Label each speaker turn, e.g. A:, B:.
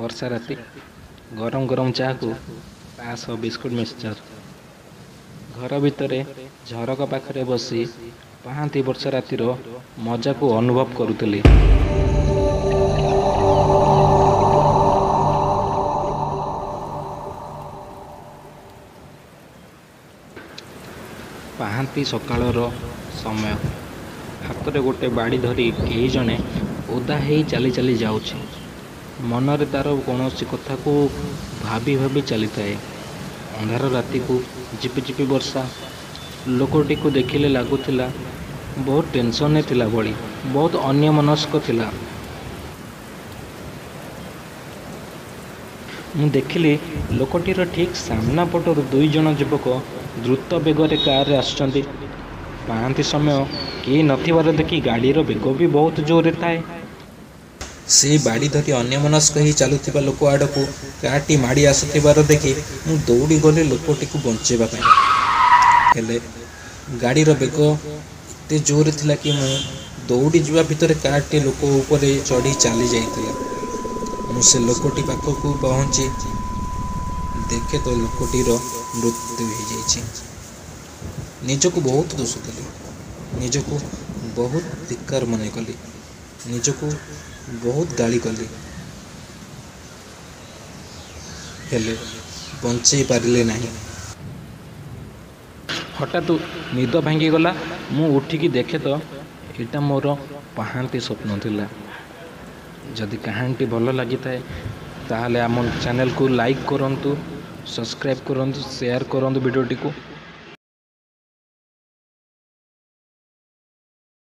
A: ବର୍ଷା ରାତି ଗରମ ଗରମ ଚାକୁ ତା ସହ ବିସ୍କୁଟ ମିକ୍ସଚର। ଘର ଭିତରେ ଝରକା ପାଖରେ ବସି ପାହାନ୍ତି ବର୍ଷା ରାତିର ମଜାକୁ ଅନୁଭବ କରୁଥିଲି। ପାହାନ୍ତି ସକାଳର ସମୟ। ହାତରେ ଗୋଟେ ବାଡ଼ି ଧରି କେହି ଜଣେ ଓଦା ହେଇ ଚାଲି ଚାଲି ଯାଉଛି। ମନରେ ତାର କୌଣସି କଥାକୁ ଭାବି ଭାବି ଚାଲିଥାଏ। ଅନ୍ଧାର ରାତିକୁ ଝିପିଝିପି ବର୍ଷା। ଲୋକଟିକୁ ଦେଖିଲେ ଲାଗୁଥିଲା ବହୁତ ଟେନସନରେ ଥିଲା ଭଳି, ବହୁତ ଅନ୍ୟମନସ୍କ ଥିଲା। ମୁଁ ଦେଖିଲି ଲୋକଟିର ଠିକ୍ ସାମ୍ନା ପଟରୁ ଦୁଇ ଜଣ ଯୁବକ ଦ୍ରୁତ ବେଗରେ କାରରେ ଆସୁଛନ୍ତି। ପାହାନ୍ତି ସମୟ କେହି ନଥିବାର ଦେଖି ଗାଡ଼ିର ବେଗ ବି ବହୁତ ଜୋରରେ ଥାଏ। ସେଇ ବାଡ଼ି ଧରି ଅନ୍ୟମନସ୍କ ହେଇ ଚାଲୁଥିବା ଲୋକ ଆଡ଼କୁ କାରଟି ମାଡ଼ି ଆସୁଥିବାର ଦେଖି ମୁଁ ଦୌଡ଼ି ଗଲି ଲୋକଟିକୁ ବଞ୍ଚେଇବା ପାଇଁ। ହେଲେ ଗାଡ଼ିର ବେଗ ଏତେ ଜୋରରେ ଥିଲା କି ମୁଁ ଦୌଡ଼ି ଯିବା ଭିତରେ କାରଟି ଲୋକ ଉପରେ ଚଢ଼ି ଚାଲି ଯାଇଥିଲା। ମୁଁ ସେ ଲୋକଟି ପାଖକୁ ପହଞ୍ଚି ଦେଖେ ତ ଲୋକଟିର ମୃତ୍ୟୁ ହୋଇଯାଇଛି। ନିଜକୁ ବହୁତ ଦୋଷ ଦେଲି, ନିଜକୁ ବହୁତ ଧିକ୍କାର ମନେ କଲି, ନିଜକୁ ବହୁତ ଗାଳି କଲି, ହେଲେ ବଞ୍ଚେଇ ପାରିଲେ ନାହିଁ। ହଠାତ୍ ନିଦ ଭାଙ୍ଗିଗଲା। ମୁଁ ଉଠିକି ଦେଖେ ତ ଏଇଟା ମୋର ପାହାନ୍ତି ସ୍ୱପ୍ନ ଥିଲା। ଯଦି କାହାଣୀଟି ଭଲ ଲାଗିଥାଏ ତାହେଲେ ଆମ ଚ୍ୟାନେଲକୁ ଲାଇକ୍ କରନ୍ତୁ, ସବସ୍କ୍ରାଇବ୍ କରନ୍ତୁ, ସେୟାର କରନ୍ତୁ ଭିଡ଼ିଓଟିକୁ।